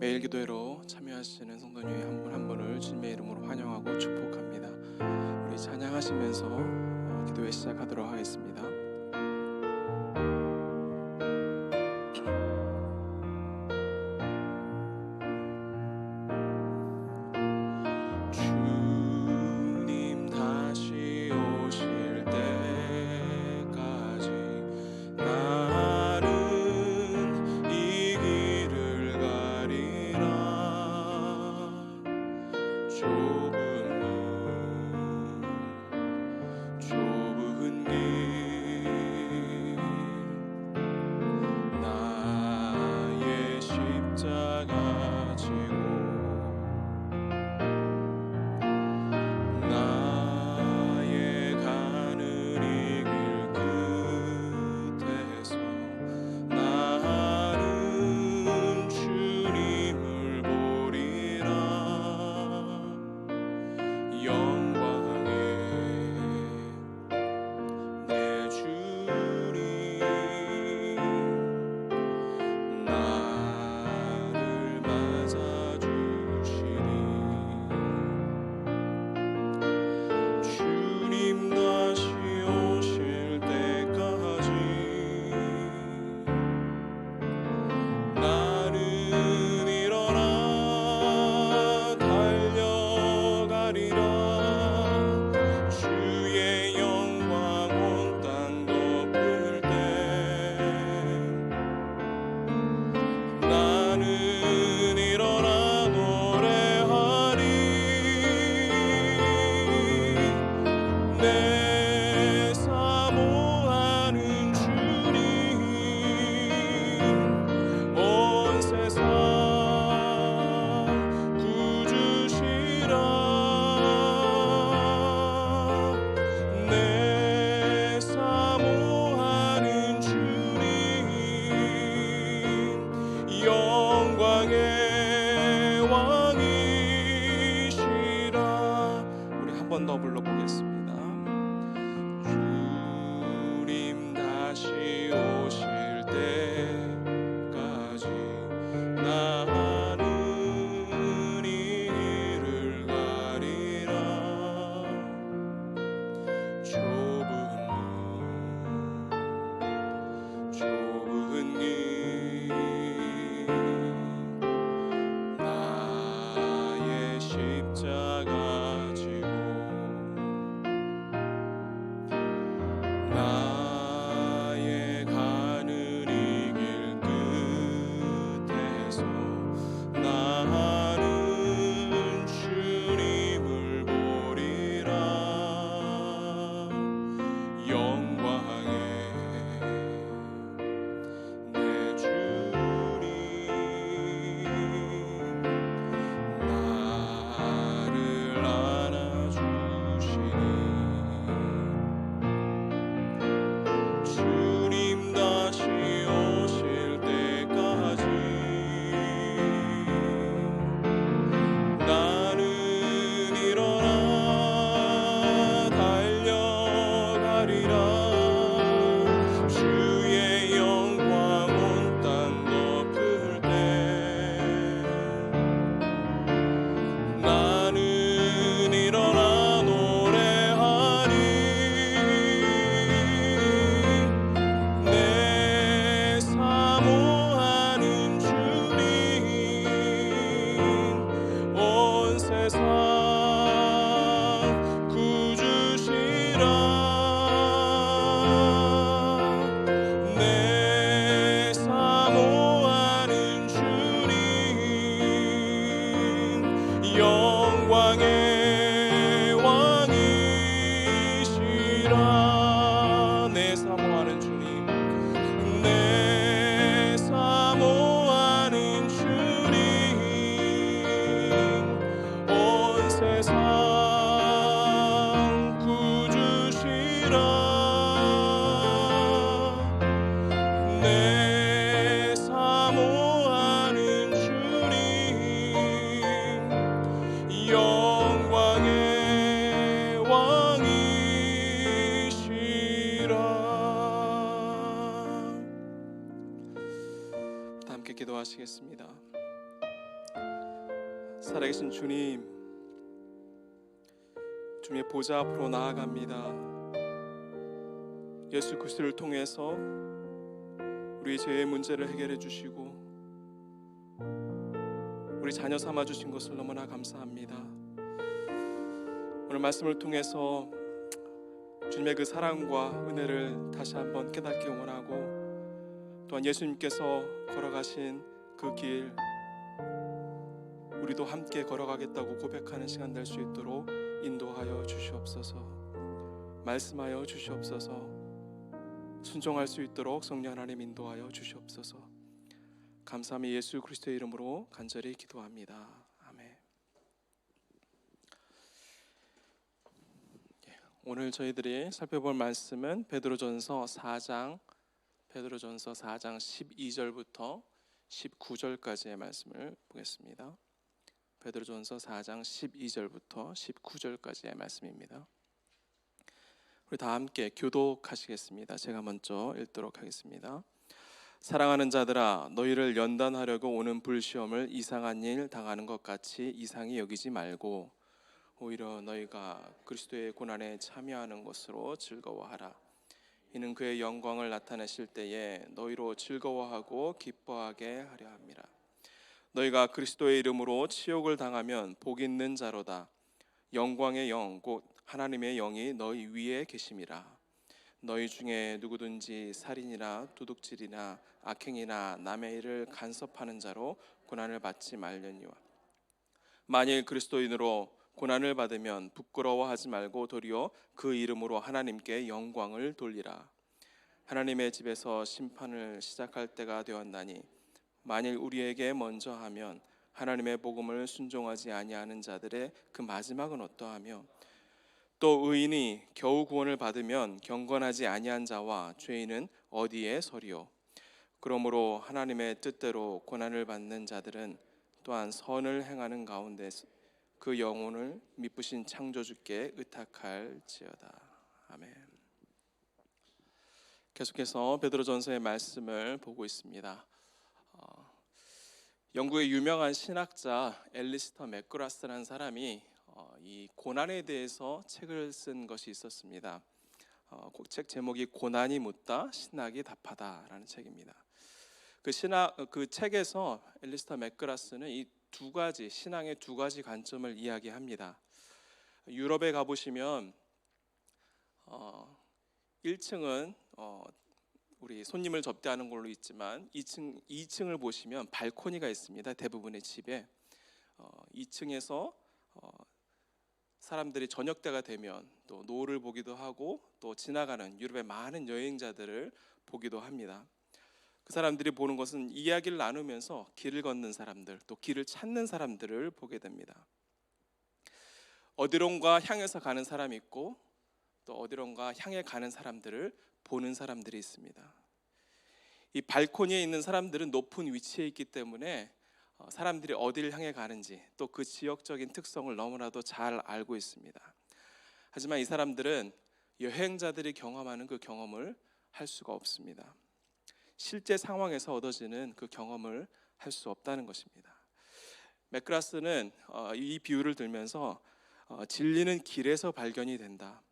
매일 기도회로 참여하시는 성도님 한 분 한 분을 주님의 이름으로 환영하고 축복합니다. 우리 찬양하시면서 기도회 시작하도록 하겠습니다. 주님 다시 오실 때까지 나는 이 길을 가리라. 좁은 길 나의 십자가 지고 나의 가는 이 길 끝에서 나는 주님을 보리라. 영광의 내 주님 나를 맞아주시리. 주님 다시 오실 때까지 나는 일어나 달려가리라. 주의 영광 온 땅 덮을 때 나는 일어나 노래하리. 내 사모하는 주님 온 세상 구주시라. 내 사모하는 주님 영광의 왕이시라. 우리 한 번 더 불러보겠습니다. 주님 다시 오실 때까지 나는 이 길을 가리라. 좁은 길 나의 십자가 지고 나의 가는 이 길 끝에서 나는 주님을 보리라. 영광의 내 주님 나를 안아주시니. 주님 다시 오실 때까지 나는 일어나 달려가리라. 주의 영광 온 땅 덮을 때 나는 일어나 노래하리. 내 사모하는 주님 온 세상 구주시라. 내 사모하는 주님 영광의 왕이시라. 내 사모하는 주님 내 사모하는 주님 온 세상 구주시라. 내 사모하는 주님 영광의 왕이시라. 다 함께 기도하시겠습니다. 살아계신 주님, 주님의 보좌 앞으로 나아갑니다. 예수 그리스도를 통해서 우리 죄의 문제를 해결해 주시고 우리 자녀 삼아 주신 것을 너무나 감사합니다. 오늘 말씀을 통해서 주님의 그 사랑과 은혜를 다시 한번 깨닫기 원하고, 또한 예수님께서 걸어가신 그 길 우리도 함께 걸어가겠다고 고백하는 시간 될 수 있도록 인도하여 주시옵소서. 말씀하여 주시옵소서. 순종할 수 있도록 성령 하나님 인도하여 주시옵소서. 감사함이 예수 그리스도의 이름으로 간절히 기도합니다. 아멘. 오늘 저희들이 살펴볼 말씀은 베드로전서 4장 12절부터 19절까지의 말씀을 보겠습니다. 베드로전서 4장 12절부터 19절까지의 말씀입니다. 우리 다 함께 교독하시겠습니다. 제가 먼저 읽도록 하겠습니다. 사랑하는 자들아, 너희를 연단하려고 오는 불시험을 이상한 일 당하는 것 같이 이상히 여기지 말고 오히려 너희가 그리스도의 고난에 참여하는 것으로 즐거워하라. 이는 그의 영광을 나타내실 때에 너희로 즐거워하고 기뻐하게 하려 함이라. 너희가 그리스도의 이름으로 치욕을 당하면 복 있는 자로다. 영광의 영 곧 하나님의 영이 너희 위에 계심이라. 너희 중에 누구든지 살인이나 도둑질이나 악행이나 남의 일을 간섭하는 자로 고난을 받지 말려니와. 만일 그리스도인으로 고난을 받으면 부끄러워하지 말고 도리어 그 이름으로 하나님께 영광을 돌리라. 하나님의 집에서 심판을 시작할 때가 되었나니 만일 우리에게 먼저 하면 하나님의 복음을 순종하지 아니하는 자들의 그 마지막은 어떠하며, 또 의인이 겨우 구원을 받으면 경건하지 아니한 자와 죄인은 어디에 서리요. 그러므로 하나님의 뜻대로 고난을 받는 자들은 또한 선을 행하는 가운데 그 영혼을 미쁘신 창조주께 의탁할지어다. 아멘. 계속해서 베드로전서의 말씀을 보고 있습니다. 영국의 유명한 신학자 앨리스터 맥그라스라는 사람이 이 고난에 대해서 책을 쓴 것이 있었습니다. 책 제목이 고난이 묻다 신학이 답하다라는 책입니다. 그 책에서 앨리스터 맥그라스는 이 두 가지 신앙의 두 가지 관점을 이야기합니다. 유럽에 가보시면 1층은 우리 손님을 접대하는 걸로 있지만 2층을 보시면 발코니가 있습니다. 대부분의 집에 2층에서 사람들이 저녁 때가 되면 또 노을을 보기도 하고 또 지나가는 유럽의 많은 여행자들을 보기도 합니다. 그 사람들이 보는 것은 이야기를 나누면서 길을 걷는 사람들, 또 길을 찾는 사람들을 보게 됩니다. 어디론가 향해서 가는 사람이 있고 또 어디론가 향해 가는 사람들을 보는 사람들이 있습니다. 이 발코니에 있는 사람들은 높은 위치에 있기 때문에 사람들이 어디를 향해 가는지 또 그 지역적인 특성을 너무나도 잘 알고 있습니다. 하지만 이 사람들은 여행자들이 경험하는 그 경험을 할 수가 없습니다. 실제 상황에서 얻어지는 그 경험을 할 수 없다는 것입니다. 맥그라스는 이 비유를 들면서 진리는 길에서 발견이 된다.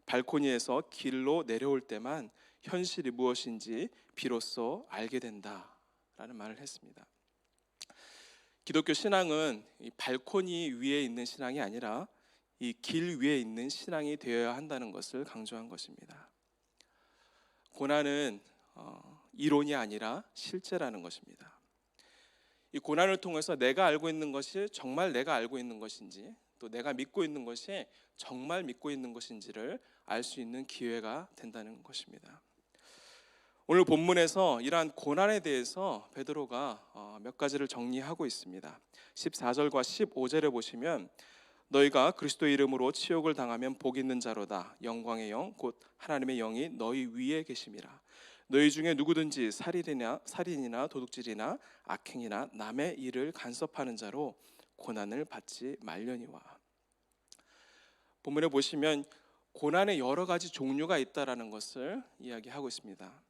발코니에서 길로 내려올 때만 현실이 무엇인지 비로소 알게 된다라는 말을 했습니다. 기독교 신앙은 이 발코니 위에 있는 신앙이 아니라 이 길 위에 있는 신앙이 되어야 한다는 것을 강조한 것입니다. 고난은 이론이 아니라 실제라는 것입니다. 이 고난을 통해서 내가 알고 있는 것이 정말 내가 알고 있는 것인지, 또 내가 믿고 있는 것이 정말 믿고 있는 것인지를 알 수 있는 기회가 된다는 것입니다. 오늘 본문에서 이러한 고난에 대해서 베드로가 몇 가지를 정리하고 있습니다. 14절과 15절에 보시면 너희가 그리스도의 이름으로 치욕을 당하면 복 있는 자로다. 영광의 영 곧 하나님의 영이 너희 위에 계심이라. 너희 중에 누구든지 살인이나 도둑질이나 악행이나 남의 일을 간섭하는 자로 고난을 받지 말려니와. 본문에 보시면 고난의 여러 가지 종류가 있다라는 것을 이야기하고 있습니다.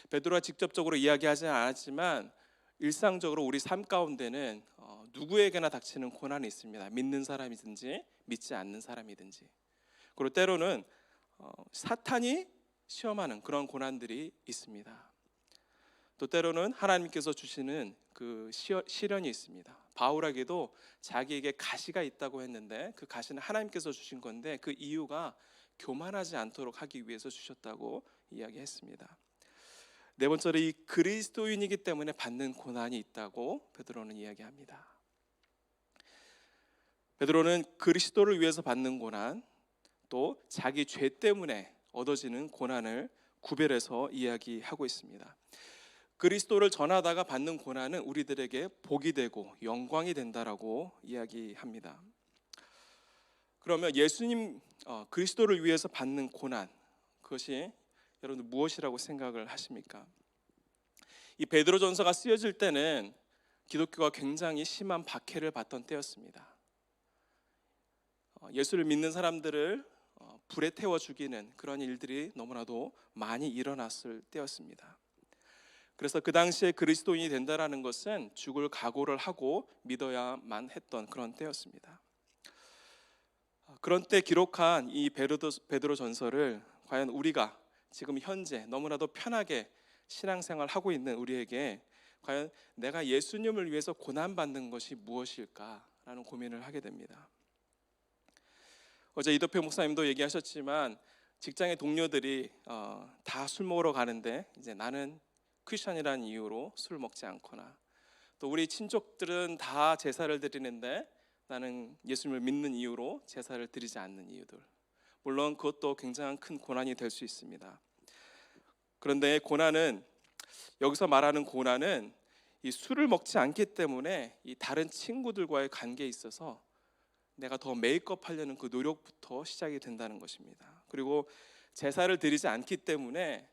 베드로가 직접적으로 이야기하지는 않았지만 일상적으로 우리 삶 가운데는 누구에게나 닥치는 고난이 있습니다. 믿는 사람이든지 믿지 않는 사람이든지. 그리고 때로는 사탄이 시험하는 그런 고난들이 있습니다. 또 때로는 하나님께서 주시는 그 시련이 있습니다. 바울에게도 자기에게 가시가 있다고 했는데 그 가시는 하나님께서 주신 건데 그 이유가 교만하지 않도록 하기 위해서 주셨다고 이야기했습니다. 네 번째로 이 그리스도인이기 때문에 받는 고난이 있다고 베드로는 이야기합니다. 베드로는 그리스도를 위해서 받는 고난, 또 자기 죄 때문에 얻어지는 고난을 구별해서 이야기하고 있습니다. 그리스도를 전하다가 받는 고난은 우리들에게 복이 되고 영광이 된다라고 이야기합니다. 그러면 예수님 그리스도를 위해서 받는 고난, 그것이 여러분들 무엇이라고 생각을 하십니까? 이 베드로전서가 쓰여질 때는 기독교가 굉장히 심한 박해를 받던 때였습니다. 예수를 믿는 사람들을 불에 태워 죽이는 그런 일들이 너무나도 많이 일어났을 때였습니다. 그래서 그 당시에 그리스도인이 된다라는 것은 죽을 각오를 하고 믿어야만 했던 그런 때였습니다. 그런 때 기록한 이 베드로 전서를 과연 우리가 지금 현재 너무나도 편하게 신앙생활 하고 있는 우리에게 과연 내가 예수님을 위해서 고난받는 것이 무엇일까라는 고민을 하게 됩니다. 어제 이도표 목사님도 얘기하셨지만 직장의 동료들이 다 술 먹으러 가는데 이제 나는 크리스천이라는 이유로 술 먹지 않거나, 또 우리 친족들은 다 제사를 드리는데 나는 예수님을 믿는 이유로 제사를 드리지 않는 이유들, 물론 그것도 굉장히 큰 고난이 될 수 있습니다. 그런데 고난은, 여기서 말하는 고난은 이 술을 먹지 않기 때문에 이 다른 친구들과의 관계에 있어서 내가 더 메이크업 하려는 그 노력부터 시작이 된다는 것입니다. 그리고 제사를 드리지 않기 때문에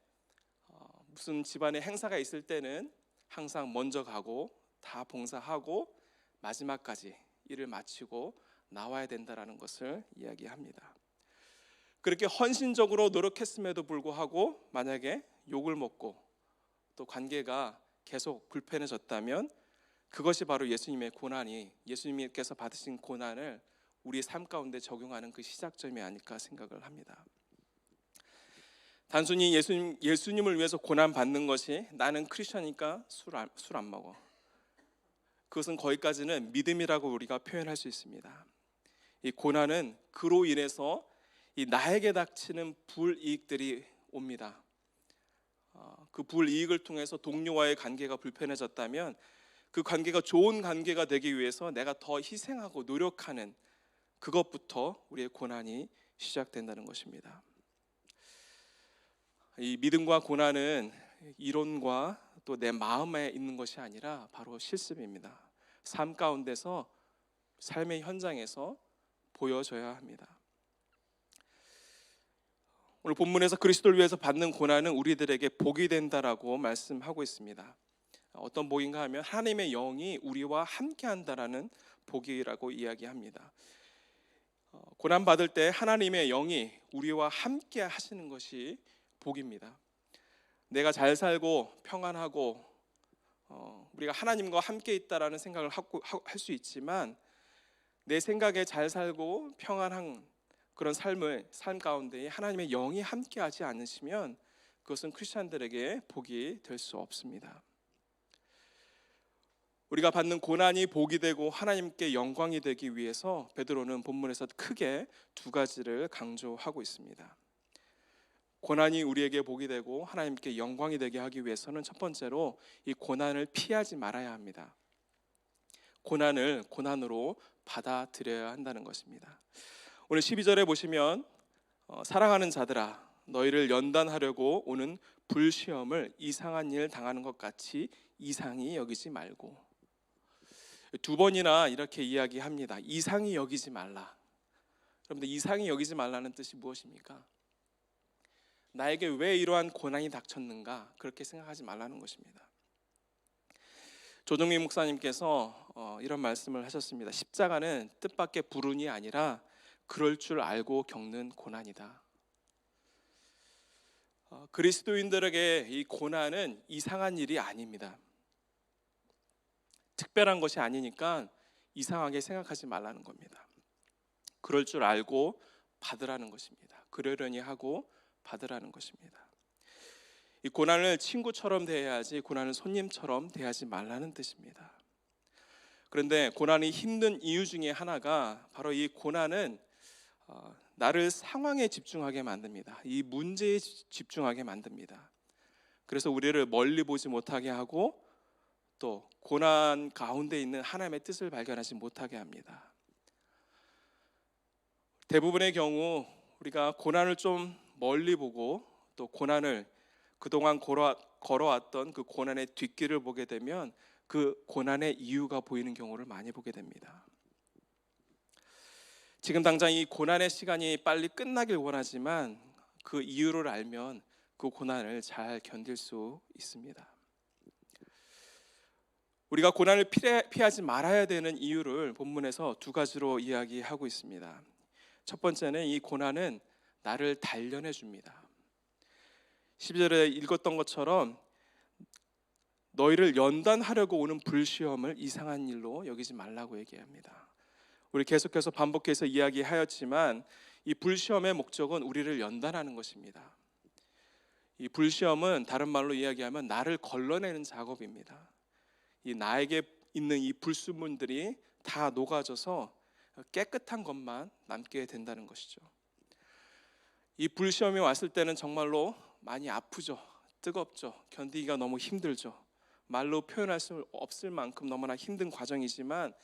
무슨 집안에 행사가 있을 때는 항상 먼저 가고 다 봉사하고 마지막까지 일을 마치고 나와야 된다는 것을 이야기합니다. 그렇게 헌신적으로 노력했음에도 불구하고 만약에 욕을 먹고 또 관계가 계속 불편해졌다면 그것이 바로 예수님의 고난이, 예수님께서 받으신 고난을 우리 삶 가운데 적용하는 그 시작점이 아닐까 생각을 합니다. 단순히 예수님을 위해서 고난 받는 것이 나는 크리스천이니까 술 안 먹어, 그것은 거기까지는 믿음이라고 우리가 표현할 수 있습니다. 이 고난은 그로 인해서 이 나에게 닥치는 불이익들이 옵니다. 그 불이익을 통해서 동료와의 관계가 불편해졌다면 그 관계가 좋은 관계가 되기 위해서 내가 더 희생하고 노력하는 그것부터 우리의 고난이 시작된다는 것입니다. 이 믿음과 고난은 이론과 또 내 마음에 있는 것이 아니라 바로 실습입니다. 삶 가운데서, 삶의 현장에서 보여져야 합니다. 오늘 본문에서 그리스도를 위해서 받는 고난은 우리들에게 복이 된다라고 말씀하고 있습니다. 어떤 복인가 하면 하나님의 영이 우리와 함께 한다라는 복이라고 이야기합니다. 고난 받을 때 하나님의 영이 우리와 함께 하시는 것이 복입니다. 내가 잘 살고 평안하고 우리가 하나님과 함께 있다라는 생각을 할 수 있지만 내 생각에 잘 살고 평안한 그런 삶 가운데 하나님의 영이 함께하지 않으시면 그것은 크리스천들에게 복이 될 수 없습니다. 우리가 받는 고난이 복이 되고 하나님께 영광이 되기 위해서 베드로는 본문에서 크게 두 가지를 강조하고 있습니다. 고난이 우리에게 복이 되고 하나님께 영광이 되게 하기 위해서는 첫 번째로 이 고난을 피하지 말아야 합니다. 고난을 고난으로 받아들여야 한다는 것입니다. 오늘 12절에 보시면 사랑하는 자들아 너희를 연단하려고 오는 불시험을 이상한 일 당하는 것 같이 이상히 여기지 말고, 두 번이나 이렇게 이야기합니다. 이상히 여기지 말라. 여러분들, 이상히 여기지 말라는 뜻이 무엇입니까? 나에게 왜 이러한 고난이 닥쳤는가, 그렇게 생각하지 말라는 것입니다. 조정민 목사님께서 이런 말씀을 하셨습니다. 십자가는 뜻밖의 불운이 아니라 그럴 줄 알고 겪는 고난이다. 그리스도인들에게 이 고난은 이상한 일이 아닙니다. 특별한 것이 아니니까 이상하게 생각하지 말라는 겁니다. 그럴 줄 알고 받으라는 것입니다. 그러려니 하고 받으라는 것입니다. 이 고난을 친구처럼 대해야지 고난을 손님처럼 대하지 말라는 뜻입니다. 그런데 고난이 힘든 이유 중에 하나가 바로 이 고난은 나를 상황에 집중하게 만듭니다. 이 문제에 집중하게 만듭니다. 그래서 우리를 멀리 보지 못하게 하고 또 고난 가운데 있는 하나님의 뜻을 발견하지 못하게 합니다. 대부분의 경우 우리가 고난을 좀 멀리 보고 또 고난을 그동안 걸어왔던 그 고난의 뒷길을 보게 되면 그 고난의 이유가 보이는 경우를 많이 보게 됩니다. 지금 당장 이 고난의 시간이 빨리 끝나길 원하지만 그 이유를 알면 그 고난을 잘 견딜 수 있습니다. 우리가 고난을 피하지 말아야 되는 이유를 본문에서 두 가지로 이야기하고 있습니다. 첫 번째는 이 고난은 나를 단련해 줍니다. 12절에 읽었던 것처럼 너희를 연단하려고 오는 불시험을 이상한 일로 여기지 말라고 얘기합니다. 우리 계속해서 반복해서 이야기하였지만 이 불시험의 목적은 우리를 연단하는 것입니다. 이 불시험은 다른 말로 이야기하면 나를 걸러내는 작업입니다. 이 나에게 있는 이 불순물들이 다 녹아져서 깨끗한 것만 남게 된다는 것이죠. 이 불시험이 왔을 때는 정말로 많이 아프죠. 뜨겁죠. 견디기가 너무 힘들죠. 말로 표현할 수 없을 만큼 너무나 힘든 과정이지만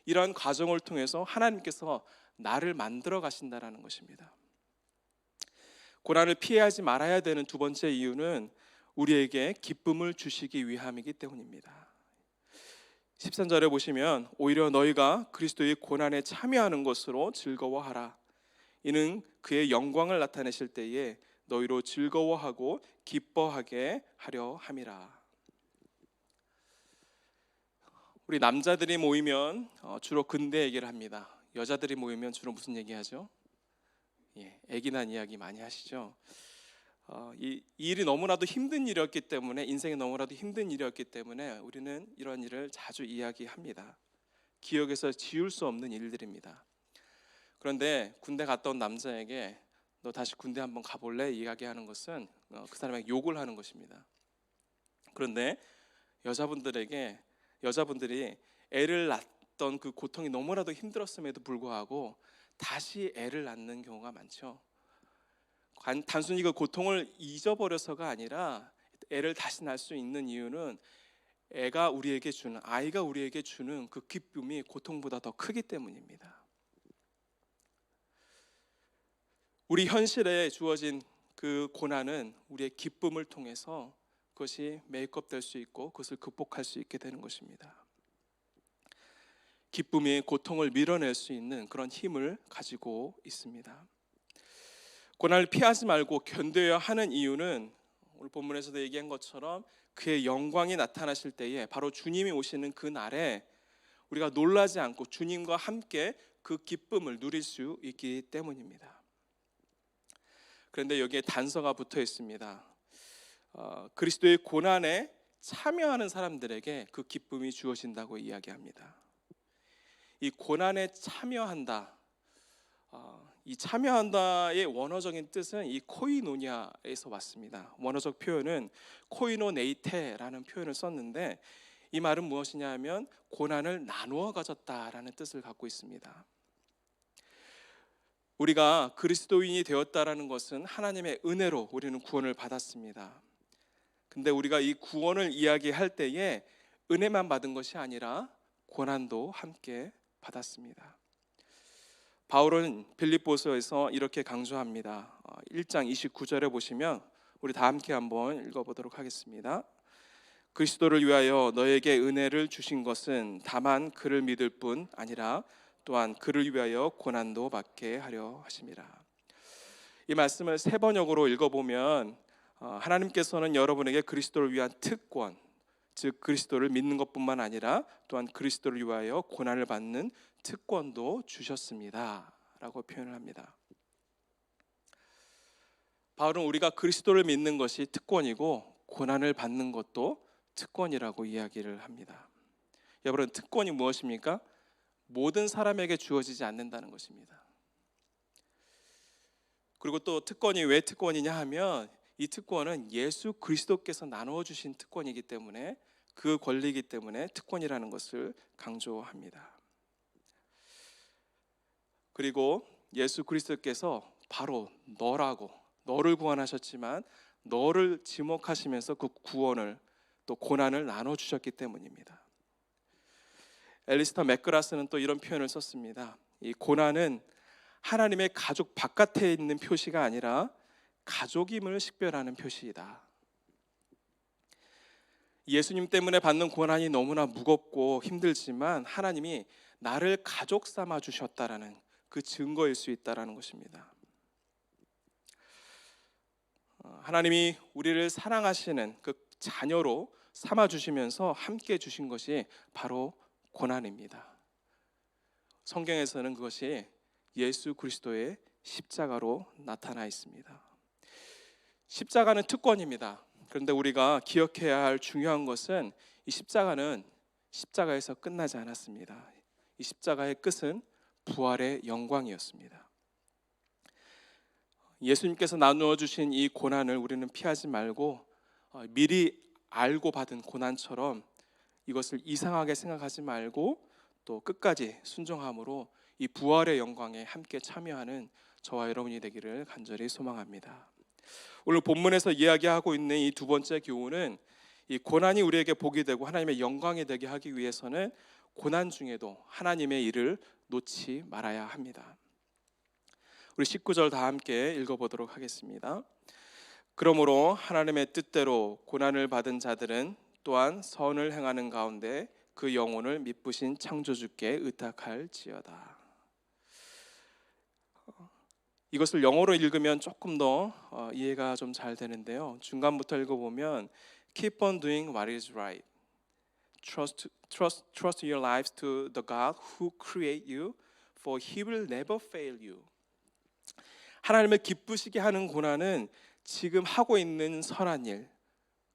이러한 과정을 통해서 하나님께서 나를 만들어 가신다는 것입니다. 고난을 피하지 말아야 되는 두 번째 이유는 우리에게 기쁨을 주시기 위함이기 때문입니다. 13절에 보시면 오히려 너희가 그리스도의 고난에 참여하는 것으로 즐거워하라. 이는 그의 영광을 나타내실 때에 너희로 즐거워하고 기뻐하게 하려 함이라. 우리 남자들이 모이면 주로 근대 얘기를 합니다. 여자들이 모이면 주로 무슨 얘기하죠? 애기 난 이야기 많이 하시죠. 이 일이 너무나도 힘든 일이었기 때문에 인생이 너무나도 힘든 일이었기 때문에 우리는 이런 일을 자주 이야기합니다. 기억에서 지울 수 없는 일들입니다. 그런데 군대 갔다 온 남자에게 너 다시 군대 한번 가볼래? 이야기하는 것은 그 사람에게 욕을 하는 것입니다. 그런데 여자분들이 애를 낳던 그 고통이 너무나도 힘들었음에도 불구하고 다시 애를 낳는 경우가 많죠. 단순히 그 고통을 잊어버려서가 아니라 애를 다시 낳을 수 있는 이유는 아이가 우리에게 주는 그 기쁨이 고통보다 더 크기 때문입니다. 우리 현실에 주어진 그 고난은 우리의 기쁨을 통해서 그것이 메이크업 될 수 있고 그것을 극복할 수 있게 되는 것입니다. 기쁨이 고통을 밀어낼 수 있는 그런 힘을 가지고 있습니다. 고난을 피하지 말고 견뎌야 하는 이유는 오늘 본문에서도 얘기한 것처럼 그의 영광이 나타나실 때에 바로 주님이 오시는 그 날에 우리가 놀라지 않고 주님과 함께 그 기쁨을 누릴 수 있기 때문입니다. 그런데 여기에 단서가 붙어 있습니다. 그리스도의 고난에 참여하는 사람들에게 그 기쁨이 주어진다고 이야기합니다. 이 고난에 참여한다. 이 참여한다의 원어적인 뜻은 이 코이노니아에서 왔습니다. 원어적 표현은 코이노네이테라는 표현을 썼는데 이 말은 무엇이냐 하면 고난을 나누어 가졌다라는 뜻을 갖고 있습니다. 우리가 그리스도인이 되었다라는 것은 하나님의 은혜로 우리는 구원을 받았습니다. 근데 우리가 이 구원을 이야기할 때에 은혜만 받은 것이 아니라 고난도 함께 받았습니다. 바울은 빌립보서에서 이렇게 강조합니다. 1장 29절에 보시면 우리 다 함께 한번 읽어보도록 하겠습니다. 그리스도를 위하여 너에게 은혜를 주신 것은 다만 그를 믿을 뿐 아니라 또한 그를 위하여 고난도 받게 하려 하심이라. 이 말씀을 세 번역으로 읽어보면 하나님께서는 여러분에게 그리스도를 위한 특권, 즉 그리스도를 믿는 것뿐만 아니라 또한 그리스도를 위하여 고난을 받는 특권도 주셨습니다 라고 표현을 합니다. 바울은 우리가 그리스도를 믿는 것이 특권이고 고난을 받는 것도 특권이라고 이야기를 합니다. 여러분, 특권이 무엇입니까? 모든 사람에게 주어지지 않는다는 것입니다. 그리고 또 특권이 왜 특권이냐 하면 이 특권은 예수 그리스도께서 나누어 주신 특권이기 때문에, 그 권리이기 때문에 특권이라는 것을 강조합니다. 그리고 예수 그리스도께서 바로 너를 구원하셨지만 너를 지목하시면서 그 구원을 또 고난을 나눠 주셨기 때문입니다. 엘리스터 맥그라스는 또 이런 표현을 썼습니다. 이 고난은 하나님의 가족 바깥에 있는 표시가 아니라 가족임을 식별하는 표시이다. 예수님 때문에 받는 고난이 너무나 무겁고 힘들지만 하나님이 나를 가족 삼아 주셨다라는 그 증거일 수 있다라는 것입니다. 하나님이 우리를 사랑하시는 그 자녀로 삼아 주시면서 함께 주신 것이 바로 고난입니다. 성경에서는 그것이 예수 그리스도의 십자가로 나타나 있습니다. 십자가는 특권입니다. 그런데 우리가 기억해야 할 중요한 것은 이 십자가는 십자가에서 끝나지 않았습니다. 이 십자가의 끝은 부활의 영광이었습니다. 예수님께서 나누어 주신 이 고난을 우리는 피하지 말고 미리 알고 받은 고난처럼 이것을 이상하게 생각하지 말고 또 끝까지 순종함으로 이 부활의 영광에 함께 참여하는 저와 여러분이 되기를 간절히 소망합니다. 오늘 본문에서 이야기하고 있는 이 두 번째 교훈은 이 고난이 우리에게 복이 되고 하나님의 영광이 되게 하기 위해서는 고난 중에도 하나님의 일을 놓지 말아야 합니다. 우리 19절 다 함께 읽어보도록 하겠습니다. 그러므로 하나님의 뜻대로 고난을 받은 자들은 또한 선을 행하는 가운데 그 영혼을 미쁘신 창조주께 의탁할지어다. 이것을 영어로 읽으면 조금 더 이해가 좀 잘 되는데요. 중간부터 읽어보면 Keep on doing what is right. Trust your lives to the God who created you, for He will never fail you. 하나님을 기쁘시게 하는 고난은 지금 하고 있는 선한 일,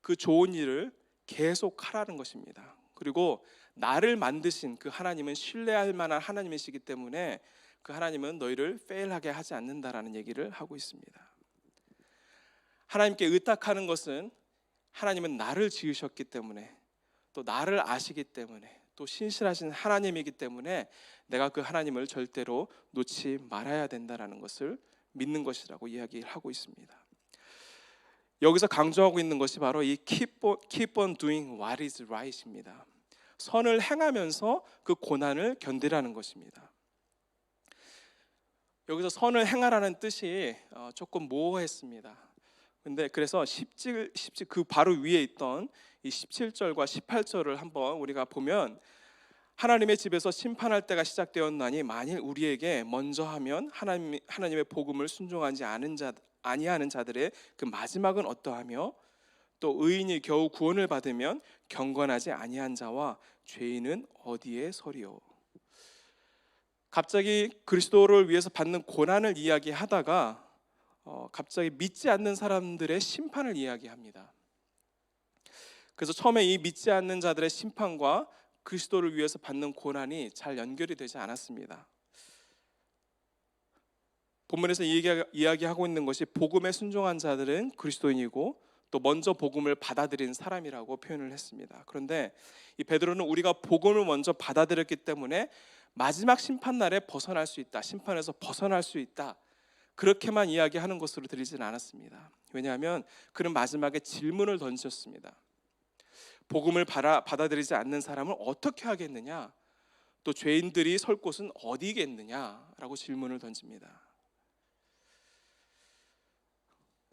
그 좋은 일을 계속 하라는 것입니다. 그리고 나를 만드신 그 하나님은 신뢰할 만한 하나님이시기 때문에 그 하나님은 너희를 페일하게 하지 않는다라는 얘기를 하고 있습니다. 하나님께 의탁하는 것은 하나님은 나를 지으셨기 때문에, 또 나를 아시기 때문에, 또 신실하신 하나님이기 때문에 내가 그 하나님을 절대로 놓지 말아야 된다라는 것을 믿는 것이라고 이야기하고 있습니다. 여기서 강조하고 있는 것이 바로 이 keep on doing what is right입니다. 선을 행하면서 그 고난을 견디라는 것입니다. 여기서 선을 행하라는 뜻이 조금 모호했습니다. 근데 그래서 그 바로 위에 있던 이 17절과 18절을 한번 우리가 보면 하나님의 집에서 심판할 때가 시작되었나니 만일 우리에게 먼저 하면 하나님의 복음을 순종하지 아니하는 자들의 그 마지막은 어떠하며 또 의인이 겨우 구원을 받으면 경건하지 아니한 자와 죄인은 어디에 서리요. 갑자기 그리스도를 위해서 받는 고난을 이야기하다가 갑자기 믿지 않는 사람들의 심판을 이야기합니다. 그래서 처음에 이 믿지 않는 자들의 심판과 그리스도를 위해서 받는 고난이 잘 연결이 되지 않았습니다. 본문에서 이야기하고 있는 것이 복음에 순종한 자들은 그리스도인이고 또 먼저 복음을 받아들인 사람이라고 표현을 했습니다. 그런데 이 베드로는 우리가 복음을 먼저 받아들였기 때문에 마지막 심판날에 벗어날 수 있다, 심판에서 벗어날 수 있다, 그렇게만 이야기하는 것으로 들리지는 않았습니다. 왜냐하면 그는 마지막에 질문을 던졌습니다. 복음을 받아들이지 않는 사람을 어떻게 하겠느냐, 또 죄인들이 설 곳은 어디겠느냐라고 질문을 던집니다.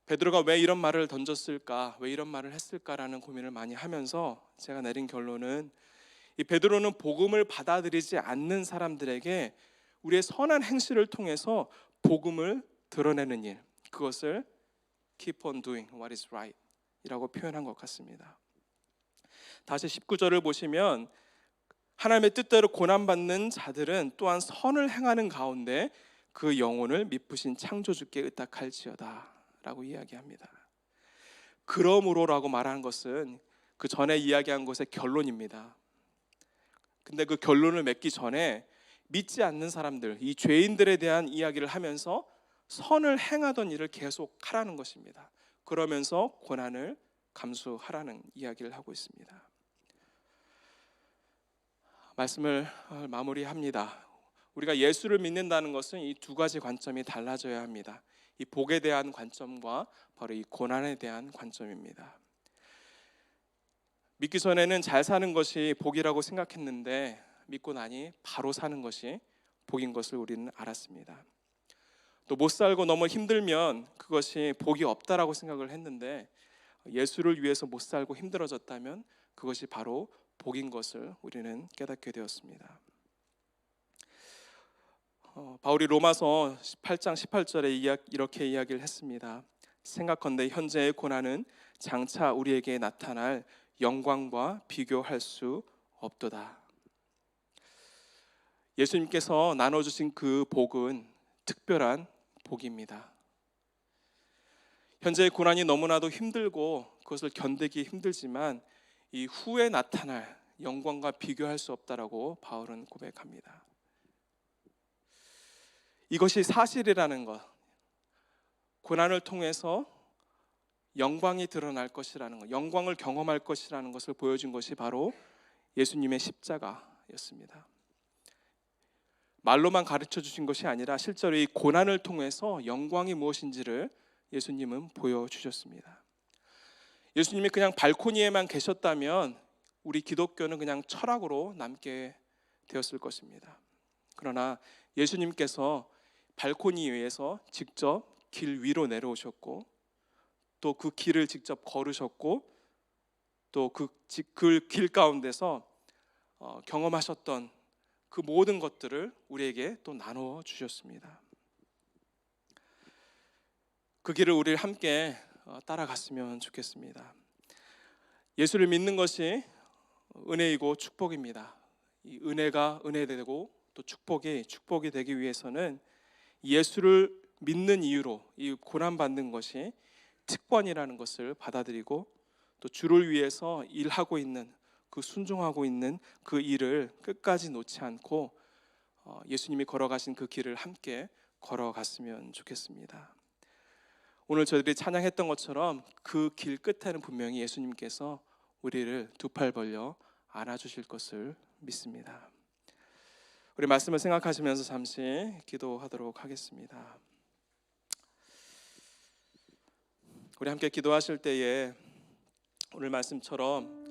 베드로가 왜 이런 말을 던졌을까, 왜 이런 말을 했을까라는 고민을 많이 하면서 제가 내린 결론은 이 베드로는 복음을 받아들이지 않는 사람들에게 우리의 선한 행실을 통해서 복음을 드러내는 일, 그것을 keep on doing what is right 이라고 표현한 것 같습니다. 다시 19절을 보시면 하나님의 뜻대로 고난받는 자들은 또한 선을 행하는 가운데 그 영혼을 미쁘신 창조주께 의탁할지어다 라고 이야기합니다. 그러므로라고 말하는 것은 그 전에 이야기한 것의 결론입니다. 근데 그 결론을 맺기 전에 믿지 않는 사람들, 이 죄인들에 대한 이야기를 하면서 선을 행하던 일을 계속 하라는 것입니다. 그러면서 고난을 감수하라는 이야기를 하고 있습니다. 말씀을 마무리합니다. 우리가 예수를 믿는다는 것은 이 두 가지 관점이 달라져야 합니다. 이 복에 대한 관점과 바로 이 고난에 대한 관점입니다. 믿기 전에는 잘 사는 것이 복이라고 생각했는데 믿고 나니 바로 사는 것이 복인 것을 우리는 알았습니다. 또 못 살고 너무 힘들면 그것이 복이 없다라고 생각을 했는데 예수를 위해서 못 살고 힘들어졌다면 그것이 바로 복인 것을 우리는 깨닫게 되었습니다. 바울이 로마서 18장 18절에 이렇게 이야기를 했습니다. 생각컨대 현재의 고난은 장차 우리에게 나타날 영광과 비교할 수 없도다. 예수님께서 나눠주신 그 복은 특별한 복입니다. 현재의 고난이 너무나도 힘들고 그것을 견디기 힘들지만 이 후에 나타날 영광과 비교할 수 없다라고 바울은 고백합니다. 이것이 사실이라는 것, 고난을 통해서 영광이 드러날 것이라는 것, 영광을 경험할 것이라는 것을 보여준 것이 바로 예수님의 십자가였습니다. 말로만 가르쳐 주신 것이 아니라 실제로 이 고난을 통해서 영광이 무엇인지를 예수님은 보여주셨습니다. 예수님이 그냥 발코니에만 계셨다면 우리 기독교는 그냥 철학으로 남게 되었을 것입니다. 그러나 예수님께서 발코니 위에서 직접 길 위로 내려오셨고 또 그 길을 직접 걸으셨고 또 그 길 가운데서 경험하셨던 그 모든 것들을 우리에게 또 나누어 주셨습니다. 그 길을 우리 함께 따라갔으면 좋겠습니다. 예수를 믿는 것이 은혜이고 축복입니다. 이 은혜가 은혜되고 또 축복이 되기 위해서는 예수를 믿는 이유로 이 고난 받는 것이 특권이라는 것을 받아들이고 또 주를 위해서 일하고 있는 그 순종하고 있는 그 일을 끝까지 놓지 않고 예수님이 걸어가신 그 길을 함께 걸어갔으면 좋겠습니다. 오늘 저희들이 찬양했던 것처럼 그 길 끝에는 분명히 예수님께서 우리를 두 팔 벌려 안아주실 것을 믿습니다. 우리 말씀을 생각하시면서 잠시 기도하도록 하겠습니다. 우리 함께 기도하실 때에 오늘 말씀처럼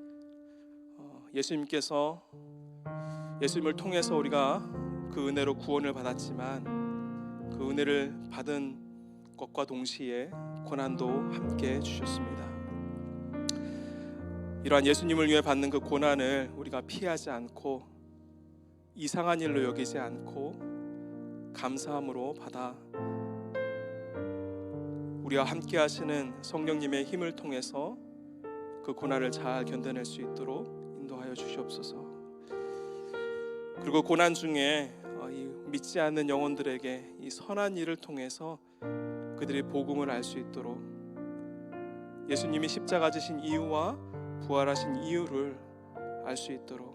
예수님을 통해서 우리가 그 은혜로 구원을 받았지만 그 은혜를 받은 것과 동시에 고난도 함께 주셨습니다. 이러한 예수님을 위해 받는 그 고난을 우리가 피하지 않고 이상한 일로 여기지 않고 감사함으로 받아 우리와 함께 하시는 성령님의 힘을 통해서 그 고난을 잘 견뎌낼 수 있도록 인도하여 주시옵소서. 그리고 고난 중에 이 믿지 않는 영혼들에게 이 선한 일을 통해서 그들이 복음을 알 수 있도록 예수님이 십자가 지신 이유와 부활하신 이유를 알 수 있도록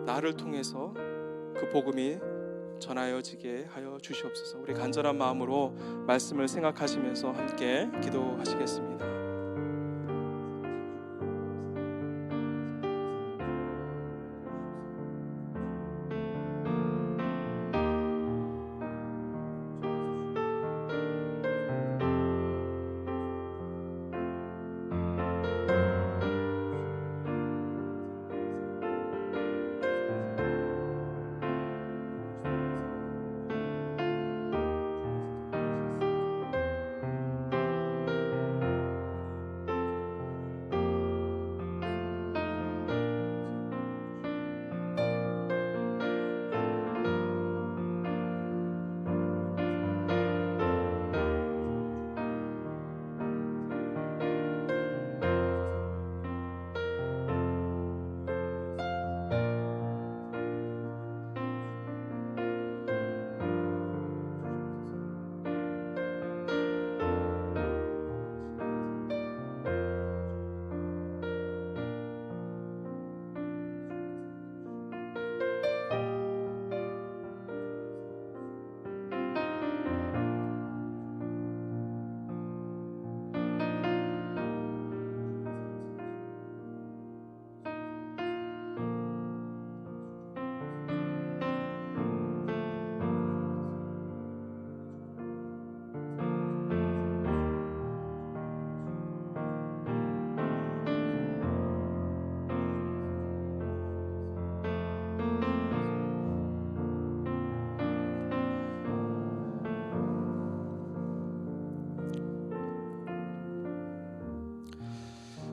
나를 통해서 그 복음이 전하여지게 하여 주시옵소서. 우리 간절한 마음으로 말씀을 생각하시면서 함께 기도하시겠습니다.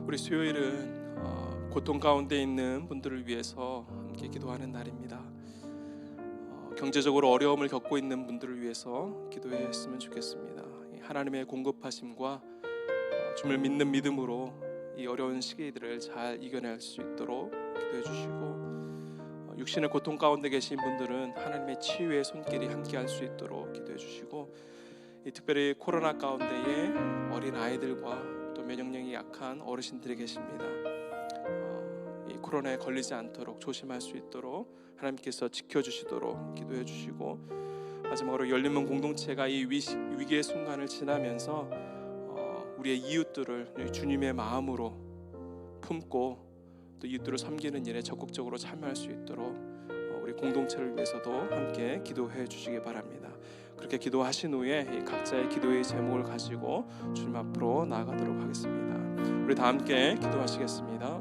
우리 수요일은 고통 가운데 있는 분들을 위해서 함께 기도하는 날입니다. 경제적으로 어려움을 겪고 있는 분들을 위해서 기도했으면 좋겠습니다. 하나님의 공급하심과 주님을 믿는 믿음으로 이 어려운 시기들을 잘 이겨낼 수 있도록 기도해 주시고, 육신의 고통 가운데 계신 분들은 하나님의 치유의 손길이 함께할 수 있도록 기도해 주시고, 특별히 코로나 가운데에 어린 아이들과 또 면역력이 약한 어르신들이 계십니다. 이 코로나에 걸리지 않도록 조심할 수 있도록 하나님께서 지켜주시도록 기도해 주시고, 마지막으로 열린문 공동체가 이 위기의 순간을 지나면서 우리의 이웃들을 주님의 마음으로 품고 또 이웃들을 섬기는 일에 적극적으로 참여할 수 있도록 우리 공동체를 위해서도 함께 기도해 주시기 바랍니다. 그렇게 기도하신 후에 각자의 기도의 제목을 가지고 주님 앞으로 나아가도록 하겠습니다. 우리 다 함께 기도하시겠습니다.